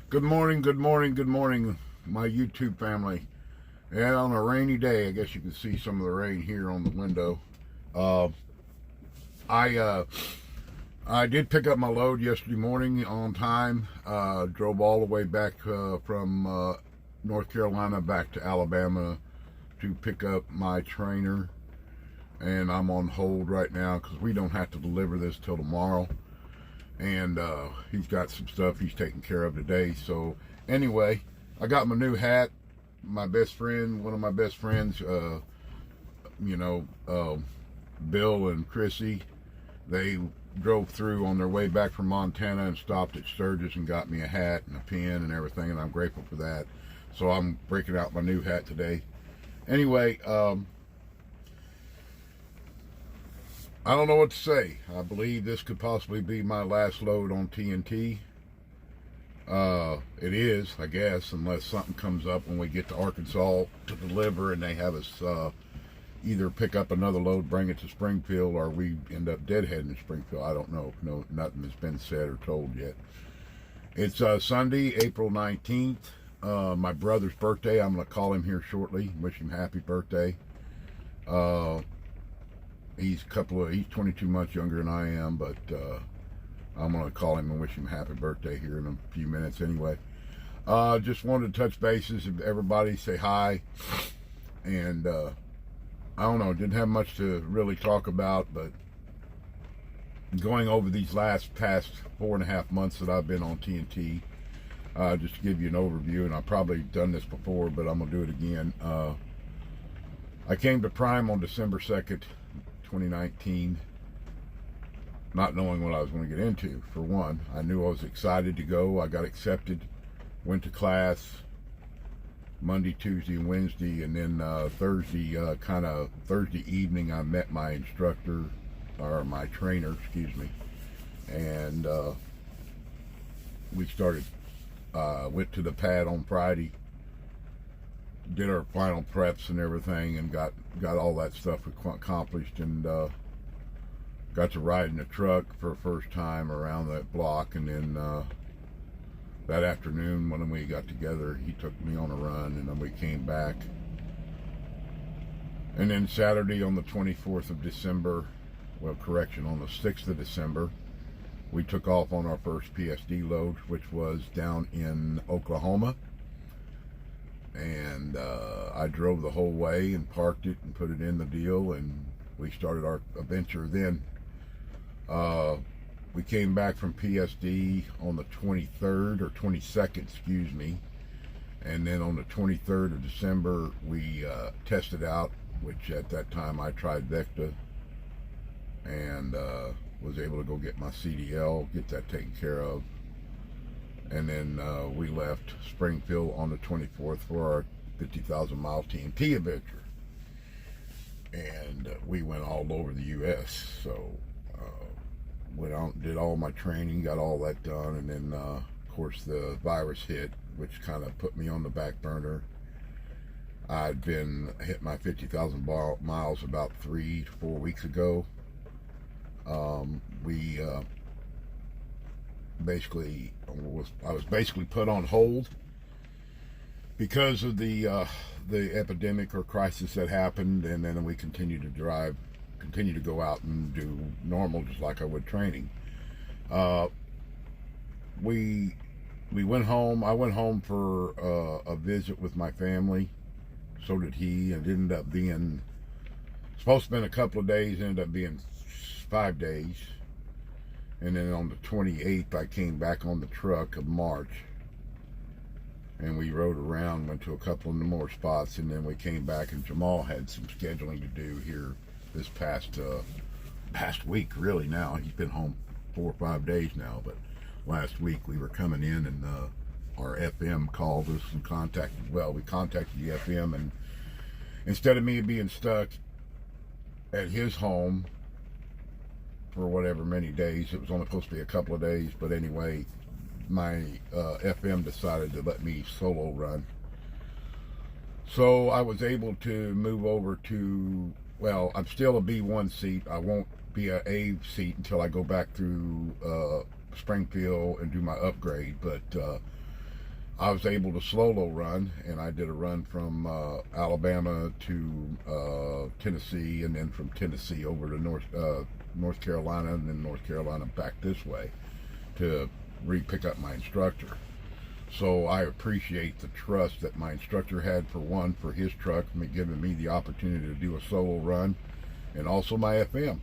Good morning, good morning, good morning, my YouTube family. And on a rainy day, I guess you can see some of the rain here on the window. Uh, I uh, I did pick up my load yesterday morning on time. Drove all the way back from North Carolina back to Alabama to pick up my trainer. And I'm on hold right now because we don't have to deliver this till tomorrow. And he's got some stuff he's taking care of today. So anyway, I got my new hat. My best friend, one of my best friends, Bill and Chrissy, they drove through on their way back from Montana and stopped at Sturgis and got me a hat and a pin and everything, and I'm grateful for that. So I'm breaking out my new hat today. Anyway, I don't know what to say. I believe this could possibly be my last load on TNT. It is, I guess, unless something comes up when we get to Arkansas to deliver and they have us either pick up another load, bring it to Springfield, or we end up deadheading to Springfield. I don't know. No, nothing has been said or told yet. It's Sunday, April 19th, my brother's birthday. I'm going to call him here shortly, wish him happy birthday. He's 22 months younger than I am, but I'm going to call him and wish him happy birthday here in a few minutes anyway. Just wanted to touch bases with everybody, say hi. And I don't know, didn't have much to really talk about, but going over these past 4.5 months that I've been on TNT, just to give you an overview, and I've probably done this before, but I'm going to do it again. I came to Prime on December 2nd, 2019, not knowing what I was going to get into. For one, I knew I was excited to go. I got accepted, went to class Monday, Tuesday, and Wednesday, and then Thursday evening, I met my instructor, or my trainer, excuse me, and we started, went to the pad on Friday, did our final preps and everything, and got all that stuff accomplished, and got to ride in a truck for the first time around that block. And then that afternoon when we got together, he took me on a run, and then we came back. And then Saturday on the 24th of December, well, correction, on the 6th of December, we took off on our first PSD load, which was down in Oklahoma. And I drove the whole way and parked it and put it in the deal, and we started our adventure then. We came back from PSD on the 23rd or 22nd, excuse me, and then on the 23rd of December we tested out, which at that time I tried Vecta, and was able to go get my CDL, get that taken care of. And then we left Springfield on the 24th for our 50,000 mile TNT adventure. And we went all over the U.S. So went out, did all my training, got all that done. And then, of course, the virus hit, which kind of put me on the back burner. I'd hit my 50,000 miles about 3 to 4 weeks ago. I was basically put on hold because of the epidemic or crisis that happened, and then we continued to go out and do normal, just like I would training. We went home. I went home for a visit with my family. So did he, and it ended up being supposed to spend a couple of days, ended up being 5 days. And then on the 28th, I came back on the truck of March, and we rode around, went to a couple of more spots, and then we came back, and Jamal had some scheduling to do here this past week, really. Now he's been home 4 or 5 days now, but last week we were coming in, and our FM called us and we contacted the FM, and instead of me being stuck at his home for whatever many days, it was only supposed to be a couple of days, but anyway, my FM decided to let me solo run. So I was able to move over to, well, I'm still a B1 seat. I won't be a A seat until I go back through Springfield and do my upgrade, but I was able to solo run, and I did a run from Alabama to Tennessee, and then from Tennessee over to North Carolina, and then North Carolina back this way to re-pick up my instructor. So I appreciate the trust that my instructor had, for one, for his truck, giving me the opportunity to do a solo run, and also my FM.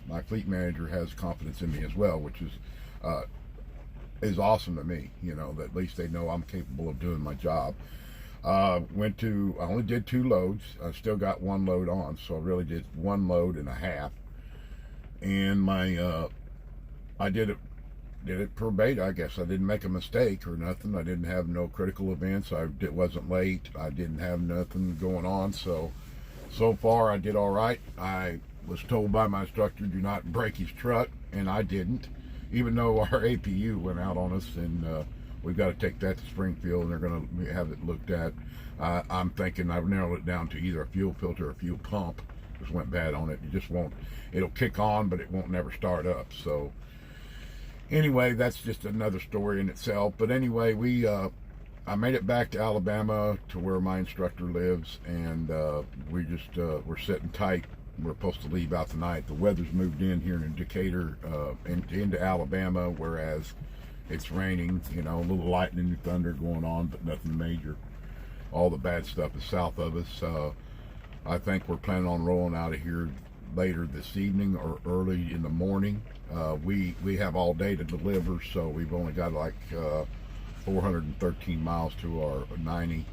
My fleet manager has confidence in me as well, which is awesome to me. You know, that at least they know I'm capable of doing my job. I only did 2 loads. I still got 1 load on, so I really did 1 load and a half. And I did it per beta, I guess. I didn't make a mistake or nothing. I didn't have no critical events. It wasn't late. I didn't have nothing going on. So far I did all right. I was told by my instructor, do not break his truck, and I didn't, even though our APU went out on us, and we've got to take that to Springfield, and they're going to have it looked at. I'm thinking I've narrowed it down to either a fuel filter or a fuel pump. Just went bad on it. It just won't, it'll kick on, but it won't never start up. So anyway, that's just another story in itself. But anyway, I made it back to Alabama, to where my instructor lives, and we're sitting tight. We're supposed to leave out tonight. The weather's moved in here in Decatur, into Alabama, whereas it's raining, you know, a little lightning and thunder going on, but nothing major. All the bad stuff is south of us. I think we're planning on rolling out of here later this evening or early in the morning. We have all day to deliver, so we've only got like 413 miles to our 90.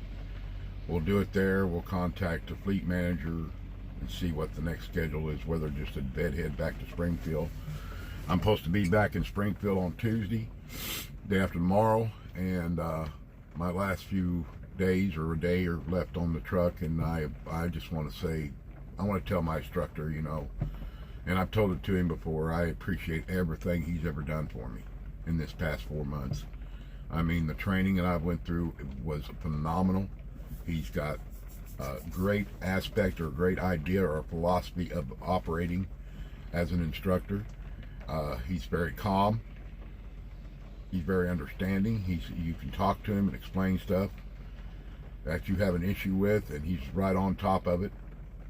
We'll do it there. We'll contact the fleet manager and see what the next schedule is, whether just a deadhead back to Springfield. I'm supposed to be back in Springfield on Tuesday, day after tomorrow, and my last few days or a day are left on the truck, and I just want to say, I want to tell my instructor, you know, and I've told it to him before, I appreciate everything he's ever done for me in this past 4 months. I mean, the training that I went through was phenomenal. He's got a great aspect or a great idea or a philosophy of operating as an instructor. He's very calm. He's very understanding. You can talk to him and explain stuff that you have an issue with, and he's right on top of it.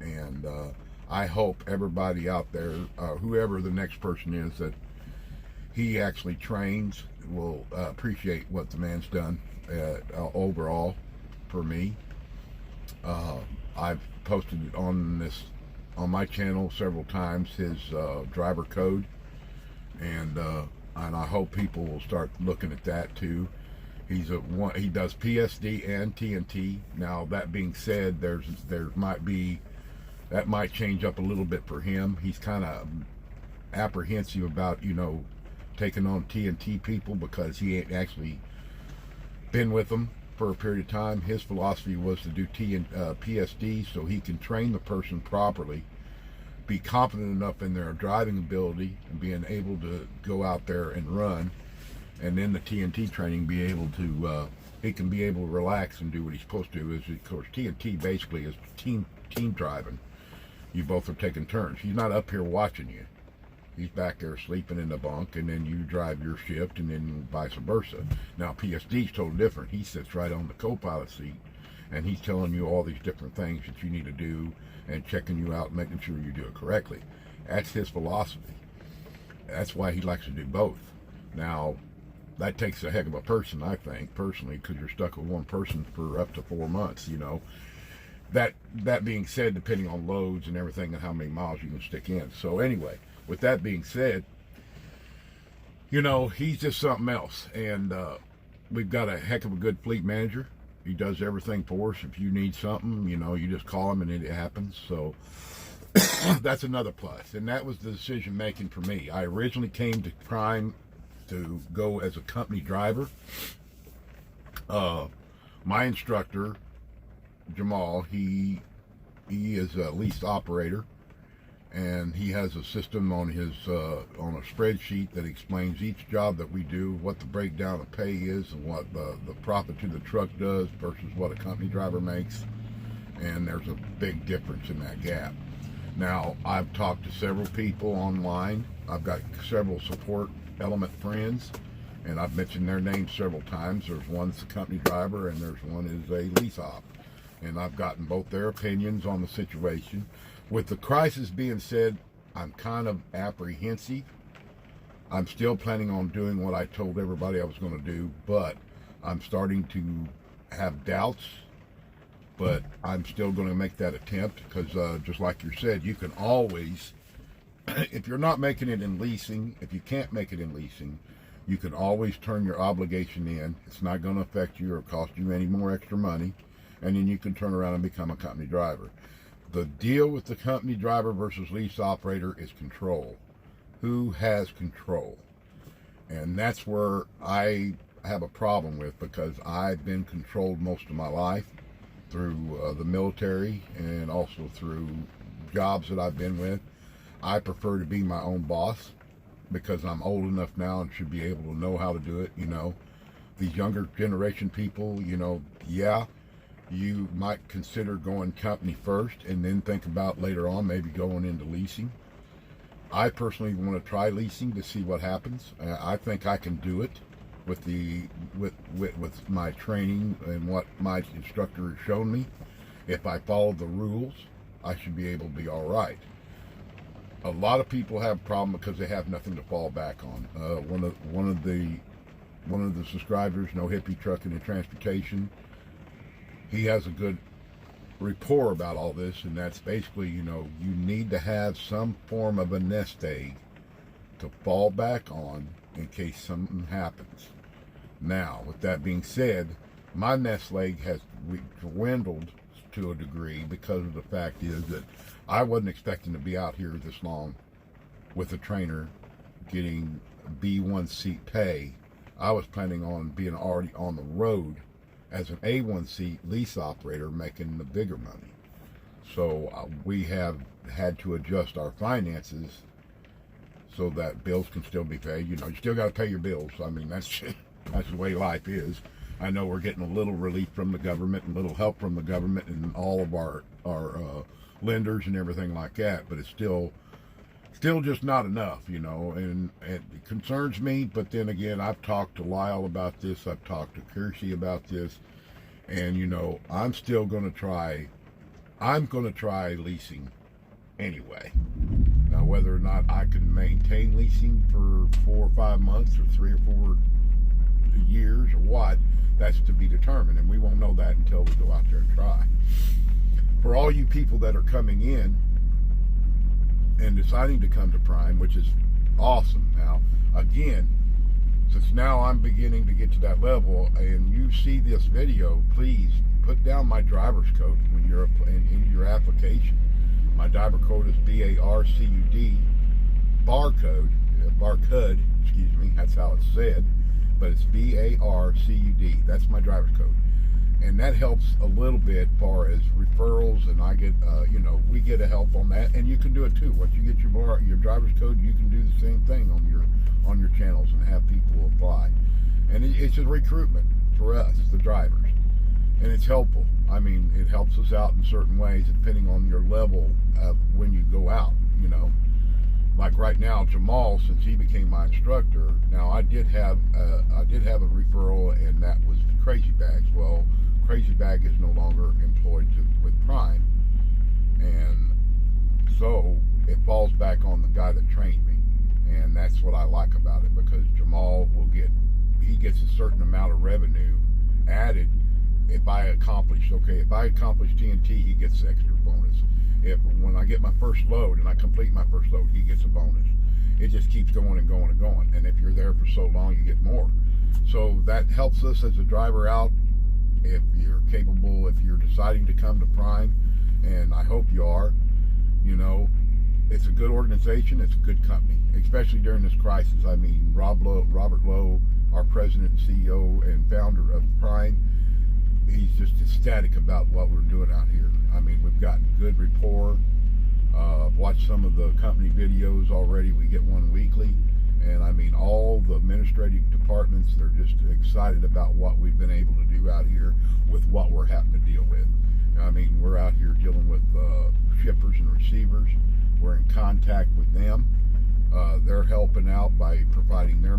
And I hope everybody out there, whoever the next person is that he actually trains, will appreciate what the man's done overall for me. I've posted it on my channel several times, his driver code, and I hope people will start looking at that too. He does PSD and TNT. Now, that being said, that might change up a little bit for him. He's kind of apprehensive about, you know, taking on TNT people, because he ain't actually been with them for a period of time. His philosophy was to do PSD so he can train the person properly, be confident enough in their driving ability and being able to go out there and run, and then the TNT training he can be able to relax and do what he's supposed to. Is, of course, TNT basically is team driving. You both are taking turns. He's not up here watching you. He's back there sleeping in the bunk, and then you drive your shift, and then vice versa. Now, PSD is totally different. He sits right on the co-pilot seat, and he's telling you all these different things that you need to do, and checking you out, making sure you do it correctly. That's his philosophy. That's why he likes to do both. Now, that takes a heck of a person, I think, personally, because you're stuck with one person for up to 4 months, you know. That being said, depending on loads and everything and how many miles you can stick in. So anyway, with that being said, you know, he's just something else. And we've got a heck of a good fleet manager. He does everything for us. If you need something, you know, you just call him and it happens. So that's another plus. And that was the decision making for me. I originally came to Prime to go as a company driver. My instructor, Jamal, he is a leased operator, and he has a system on his on a spreadsheet that explains each job that we do, what the breakdown of pay is, and what the profit to the truck does versus what a company driver makes. And there's a big difference in that gap. Now, I've talked to several people online. I've got several support element friends And I've mentioned their names several times. There's one's a company driver and there's one is a lease op. And I've gotten both their opinions on the situation. With the crisis being said, I'm kind of apprehensive. I'm still planning on doing what I told everybody I was going to do, but I'm starting to have doubts. But I'm still going to make that attempt because just like you said, you can always, if you're not making it in leasing, if you can't make it in leasing, you can always turn your obligation in. It's not going to affect you or cost you any more extra money. And then you can turn around and become a company driver. The deal with the company driver versus lease operator is control. Who has control? And that's where I have a problem with, because I've been controlled most of my life through the military and also through jobs that I've been with. I prefer to be my own boss, because I'm old enough now and should be able to know how to do it. These younger generation people, yeah, you might consider going company first and then think about later on maybe going into leasing. I personally want to try leasing to see what happens. I think I can do it with my training and what my instructor has shown me. If I follow the rules, I should be able to be all right. A lot of people have a problem because they have nothing to fall back on. One of the subscribers, No Hippie Trucking and Transportation, he has a good rapport about all this, and that's basically, you need to have some form of a nest egg to fall back on in case something happens. Now, with that being said, my nest egg has dwindled to a degree because of the fact is that I wasn't expecting to be out here this long with a trainer getting B1 seat pay. I was planning on being already on the road as an A1 seat lease operator, making the bigger money. So we have had to adjust our finances so that bills can still be paid. You still got to pay your bills. I mean, that's the way life is. I know we're getting a little relief from the government and a little help from the government and all of our lenders and everything like that, but it's still just not enough, and it concerns me. But then again, I've talked to Lyle about this, I've talked to Kirsty about this, and I'm still going to try leasing anyway. Now, whether or not I can maintain leasing for 4 or 5 months or 3 or 4 years or what, that's to be determined, and we won't know that until we go out there and try. For all you people that are coming in and deciding to come to Prime, which is awesome. Now, again, since now I'm beginning to get to that level and you see this video, please put down my driver's code when you're in your application. My driver code is BARCUD, barcode, excuse me, that's how it's said, but it's BARCUD. That's my driver's code. And that helps a little bit as far as referrals, and I get, we get a help on that, and you can do it too. Once you get your driver's code, you can do the same thing on your channels and have people apply. And it's a recruitment for us, the drivers, and it's helpful. I mean, it helps us out in certain ways depending on your level of when you go out. Like right now, Jamal, since he became my instructor, now I did have a referral, and that was Crazy Bags. Well, Crazy Bag is no longer employed with Prime, and so it falls back on the guy that trained me, and that's what I like about it, because Jamal gets a certain amount of revenue added if I accomplish TNT, he gets the extra bonus. When I get my first load and I complete my first load, he gets a bonus. It just keeps going and going and going, and if you're there for so long, you get more. So that helps us as a driver out. If you're capable, if you're deciding to come to Prime, and I hope you are, it's a good organization, it's a good company, especially during this crisis. I mean, Robert Lowe, our president and CEO and founder of Prime, he's just ecstatic about what we're doing out here. I mean, we've got good rapport. I've watched some of the company videos already. We get one weekly. And I mean, all the administrative departments, they're just excited about what we've been able to do out here with what we're having to deal with. I mean, we're out here dealing with shippers and receivers. We're in contact with them. They're helping out by providing their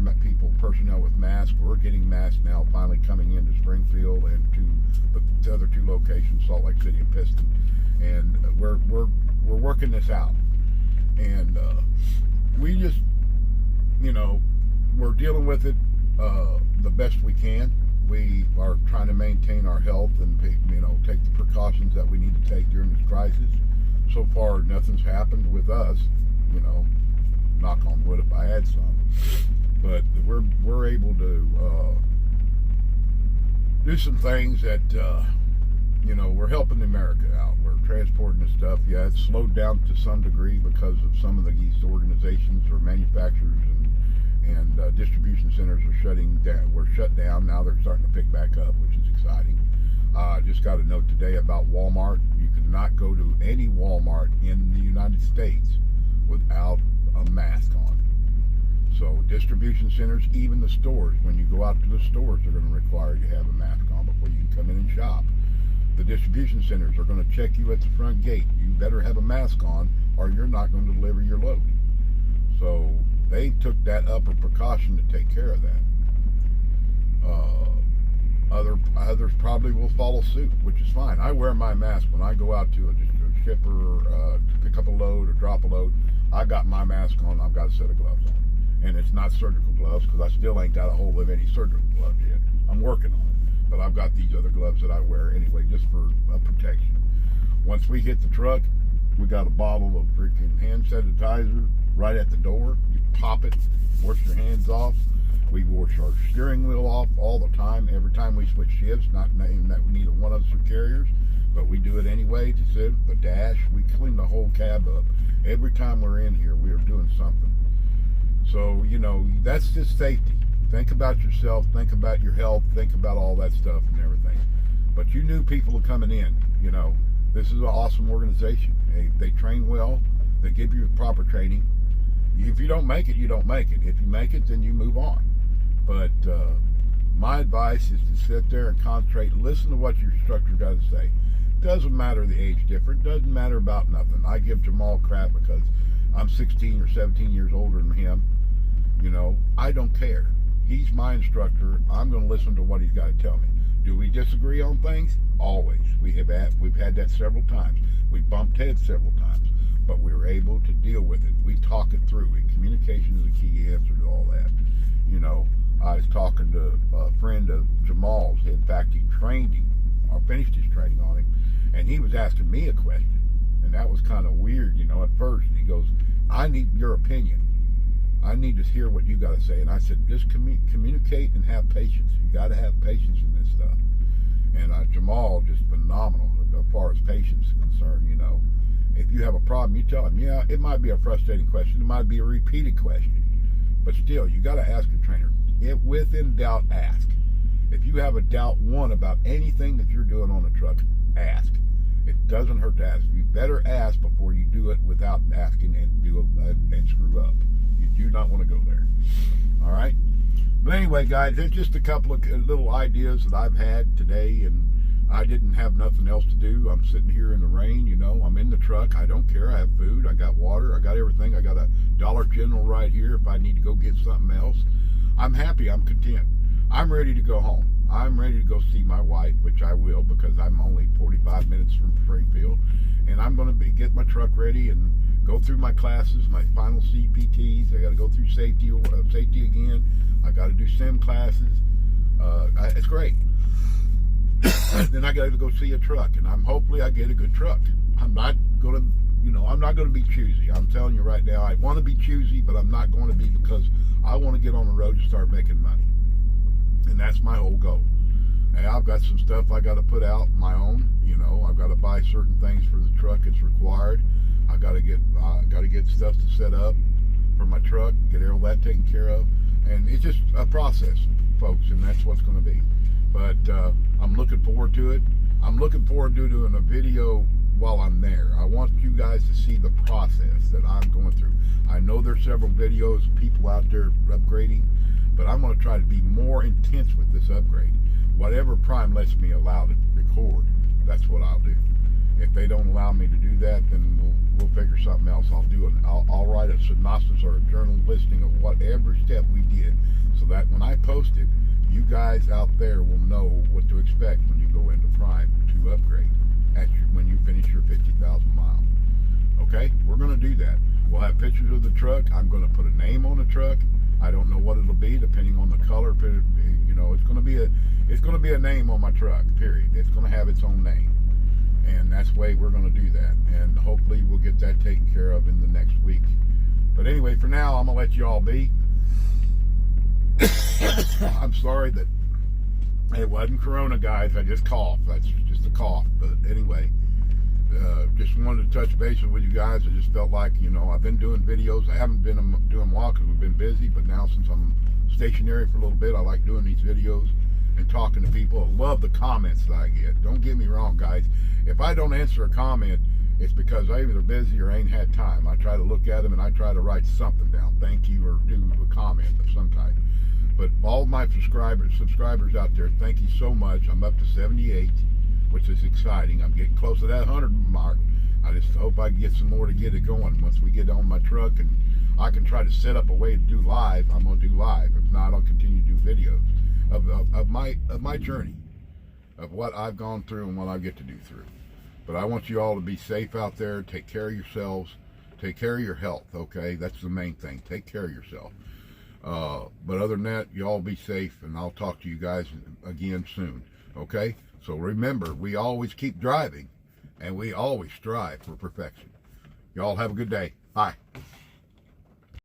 personnel with masks. We're getting masks now, finally coming into Springfield and to the other two locations, Salt Lake City and Piston. And we're working this out. And we just, we're dealing with it the best we can. We are trying to maintain our health and take the precautions that we need to take during this crisis. So far, nothing's happened with us. Knock on wood if I had some. But we're able to do some things that we're helping America out. We're transporting the stuff. Yeah, it's slowed down to some degree because of some of these organizations or manufacturers and distribution centers are shutting down. We're shut down. Now they're starting to pick back up, which is exciting. Just got a note today about Walmart. You cannot go to any Walmart in the United States without a mask on. So distribution centers, even the stores, when you go out to the stores, they're going to require you to have a mask on before you can come in and shop. The distribution centers are going to check you at the front gate. You better have a mask on or you're not going to deliver your load. So they took that upper precaution to take care of that. Others probably will follow suit, which is fine. I wear my mask when I go out to a shipper, to pick up a load or drop a load. I got my mask on. I've got a set of gloves on, and it's not surgical gloves because I still ain't got a hold of any surgical gloves yet. I'm working on it, but I've got these other gloves that I wear anyway, just for protection. Once we hit the truck, we got a bottle of freaking hand sanitizer right at the door. You pop it, wash your hands off. We wash our steering wheel off all the time, every time we switch shifts. Not saying that neither one of us are carriers, but we do it anyway. To sit the dash, we clean the whole cab up. Every time we're in here, we are doing something. So, that's just safety. Think about yourself, think about your health, think about all that stuff and everything. But you knew people are coming in, This is an awesome organization. They train well. They give you proper training. If you don't make it, you don't make it. If you make it, then you move on. But my advice is to sit there and concentrate and listen to what your instructor got to say. Doesn't matter the age difference. Doesn't matter about nothing. I give Jamal crap because I'm 16 or 17 years older than him. I don't care. He's my instructor. I'm going to listen to what he's got to tell me. Do we disagree on things? Always. We've had that several times. We bumped heads several times, but we were able to deal with it. We talk it through. Communication is a key answer to all that. I was talking to a friend of Jamal's. In fact, he trained him, or finished his training on him, and he was asking me a question, and that was kind of weird, at first. And he goes, "I need your opinion. I need to hear what you got to say." And I said, just communicate and have patience. You got to have patience in this stuff. And Jamal, just phenomenal as far as patience is concerned. If you have a problem, you tell him, yeah, it might be a frustrating question. It might be a repeated question. But still, you got to ask your trainer. If within doubt, ask. If you have a doubt, about anything that you're doing on the truck, ask. It doesn't hurt to ask. You better ask before you do it without asking and screw up. You do not want to go there. All right? But anyway, guys, there's just a couple of little ideas that I've had today, and I didn't have nothing else to do. I'm sitting here in the rain, I'm in the truck. I don't care. I have food. I got water. I got everything. I got a Dollar General right here if I need to go get something else. I'm happy. I'm content. I'm ready to go home. I'm ready to go see my wife, which I will because I'm only 45 minutes from Springfield. And I'm going to get my truck ready and go through my classes, my final CPTs. I got to go through safety again. I got to do sim classes. It's great. Then I got to go see a truck, and hopefully I get a good truck. I'm not going to be choosy. I'm telling you right now, I want to be choosy, but I'm not going to be, because I want to get on the road and start making money. And that's my whole goal. And I've got some stuff I got to put out my own. I've got to buy certain things for the truck. It's required. I got to get stuff to set up for my truck, get all that taken care of, and it's just a process, folks, and that's what's going to be. But I'm looking forward to it. I'm looking forward to doing a video while I'm there. I want you guys to see the process that I'm going through. I know there's several videos of people out there upgrading, but I'm going to try to be more intense with this upgrade. Whatever Prime lets me allow to record, that's what I'll do. If they don't allow me to do that, then we'll figure something else. I'll write a synopsis or a journal listing of what every step we did, so that when I post it, you guys out there will know what to expect when you go into Prime to upgrade when you finish your 50,000 miles. Okay, we're going to do that. We'll have pictures of the truck. I'm going to put a name on the truck. I don't know what it'll be, depending on the color. You know, it's going to be a name on my truck. Period. It's going to have its own name, and that's the way we're going to do that. And hopefully, we'll get that taken care of in the next week. But anyway, for now, I'm going to let you all be. I'm sorry that it wasn't Corona, guys. I just coughed. That's just a cough. But anyway. Just wanted to touch base with you guys. I just felt like, you know, I've been doing videos. I haven't been doing them a while because we've been busy, but now since I'm stationary for a little bit, I like doing these videos and talking to people. I love the comments that I get. Don't get me wrong, guys. If I don't answer a comment, it's because I'm either busy or ain't had time. I try to look at them and I try to write something down. Thank you, or do a comment of some type. But all my subscribers out there, thank you so much. I'm up to 78. Which is exciting. I'm getting close to that 100 mark. I just hope I can get some more to get it going. Once we get on my truck and I can try to set up a way to do live, I'm going to do live. If not, I'll continue to do videos of my journey, of what I've gone through and what I get to do through. But I want you all to be safe out there. Take care of yourselves. Take care of your health, okay? That's the main thing. Take care of yourself. But other than that, you all be safe, and I'll talk to you guys again soon, okay? So remember, we always keep driving, and we always strive for perfection. Y'all have a good day. Bye.